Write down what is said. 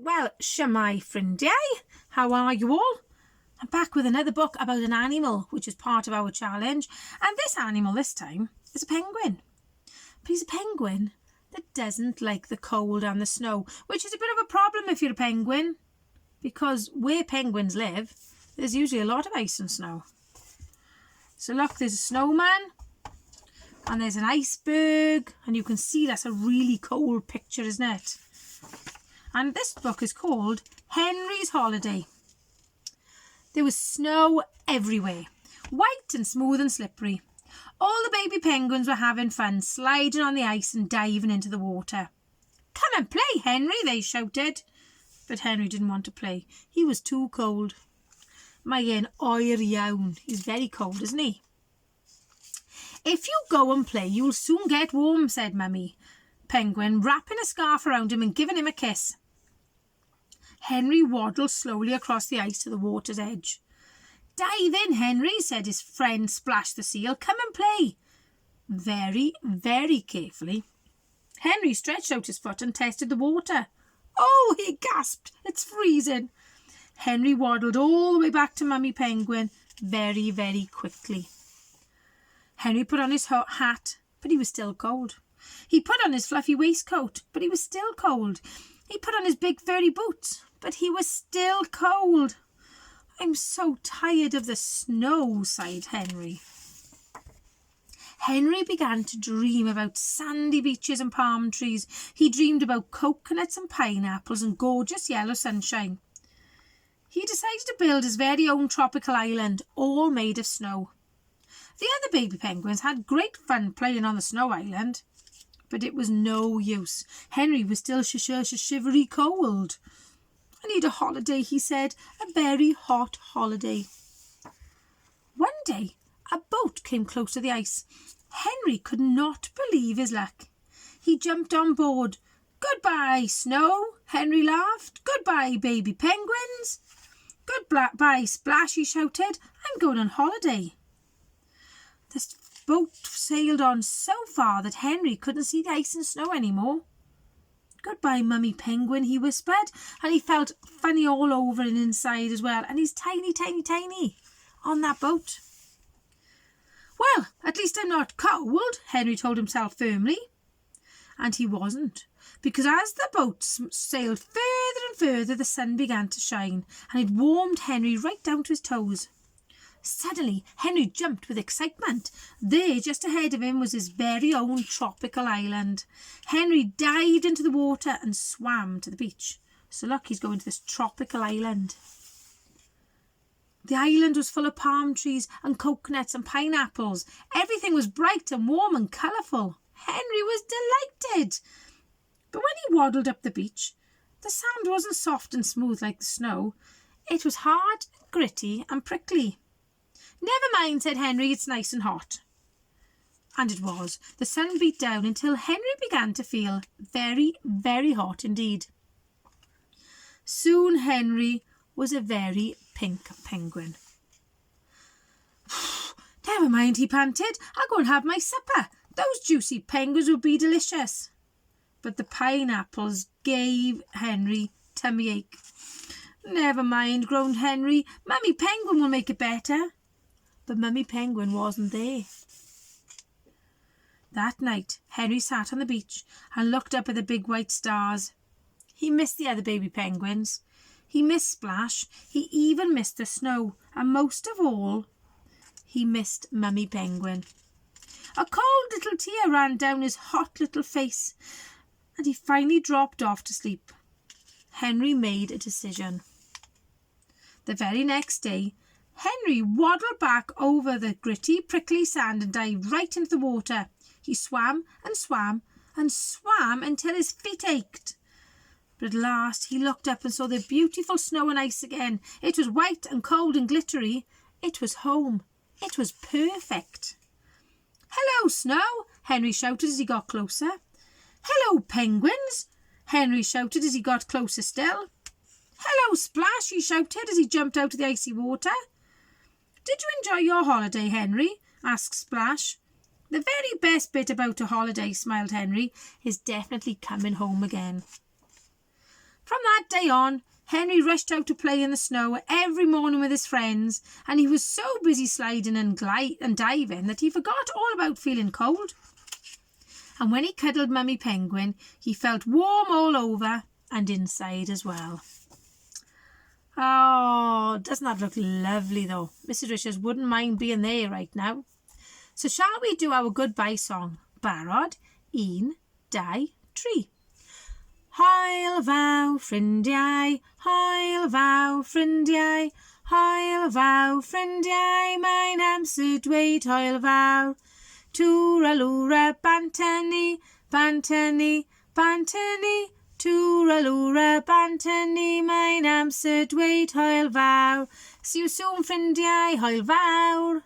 Well, Shemai ffrindiau, how are you all? I'm back with another book about an animal which is part of our challenge, and this animal this time is a penguin. But he's a penguin that doesn't like the cold and the snow, which is a bit of a problem if you're a penguin, because where penguins live, there's usually a lot of ice and snow. So look, there's a snowman, and there's an iceberg, and you can see that's a really cold picture, isn't it? And this book is called Henry's Holiday. There was snow everywhere, white and smooth and slippery. All the baby penguins were having fun, sliding on the ice and diving into the water. "Come and play, Henry," they shouted. But Henry didn't want to play. He was too cold. Mae e'n oer iawn. He's very cold, isn't he? "If you go and play, you'll soon get warm," said Mummy Penguin, wrapping a scarf around him and giving him a kiss. Henry waddled slowly across the ice to the water's edge. "Dive in, Henry," said his friend Splash the seal. "Come and play." Very, very carefully, Henry stretched out his foot and tested the water. "Oh," he gasped, "it's freezing." Henry waddled all the way back to Mummy Penguin very, very quickly. Henry put on his hat, but he was still cold. He put on his fluffy waistcoat, but he was still cold. He put on his big furry boots, but he was still cold. "I'm so tired of the snow," sighed Henry. Henry began to dream about sandy beaches and palm trees. He dreamed about coconuts and pineapples and gorgeous yellow sunshine. He decided to build his very own tropical island, all made of snow. The other baby penguins had great fun playing on the snow island, but it was no use. Henry was still shivery cold. "I need a holiday," he said, "a very hot holiday." One day, a boat came close to the ice. Henry could not believe his luck. He jumped on board. "Goodbye, snow," Henry laughed. "Goodbye, baby penguins." "Goodbye, Splash," he shouted. "I'm going on holiday." The boat sailed on so far that Henry couldn't see the ice and snow anymore. "Goodbye, Mummy Penguin," he whispered, and he felt funny all over and inside as well, and he's tiny, tiny, tiny on that boat. "Well, at least I'm not cold," Henry told himself firmly. And he wasn't, because as the boat sailed further and further, the sun began to shine, and it warmed Henry right down to his toes. Suddenly, Henry jumped with excitement. There, just ahead of him, was his very own tropical island. Henry dived into the water and swam to the beach. So look, he's going to this tropical island. The island was full of palm trees and coconuts and pineapples. Everything was bright and warm and colourful. Henry was delighted. But when he waddled up the beach, the sand wasn't soft and smooth like the snow. It was hard, gritty and prickly. "Never mind," said Henry, "it's nice and hot." And it was. The sun beat down until Henry began to feel very, very hot indeed. Soon Henry was a very pink penguin. "Never mind," he panted. "I'll go and have my supper. Those juicy penguins would be delicious." But the pineapples gave Henry tummy ache. "Never mind," groaned Henry. "Mummy Penguin will make it better." But Mummy Penguin wasn't there. That night, Henry sat on the beach and looked up at the big white stars. He missed the other baby penguins. He missed Splash. He even missed the snow. And most of all, he missed Mummy Penguin. A cold little tear ran down his hot little face, and he finally dropped off to sleep. Henry made a decision. The very next day, Henry waddled back over the gritty, prickly sand and dived right into the water. He swam and swam and swam until his feet ached. But at last he looked up and saw the beautiful snow and ice again. It was white and cold and glittery. It was home. It was perfect. "Hello, snow," Henry shouted as he got closer. "Hello, penguins," Henry shouted as he got closer still. "Hello, Splash," he shouted as he jumped out of the icy water. "Did you enjoy your holiday, Henry?" asked Splash. "The very best bit about a holiday," smiled Henry, "is definitely coming home again." From that day on, Henry rushed out to play in the snow every morning with his friends, and he was so busy sliding and diving that he forgot all about feeling cold. And when he cuddled Mummy Penguin, he felt warm all over and inside as well. Oh, doesn't that look lovely though? Mrs. Richards wouldn't mind being there right now. So shall we do our goodbye song? Barod, 1, 2, 3. Hwyl fawr ffrindiau, hwyl fawr ffrindiau, hwyl fawr ffrindiau, mae'n amser dweud hwyl fawr. Twralwra bantynni, bantynni, bantynni, twralwra bantynni, mae'n amser dweud hwyl fawr. See you soon ffrindiau, hwyl fawr.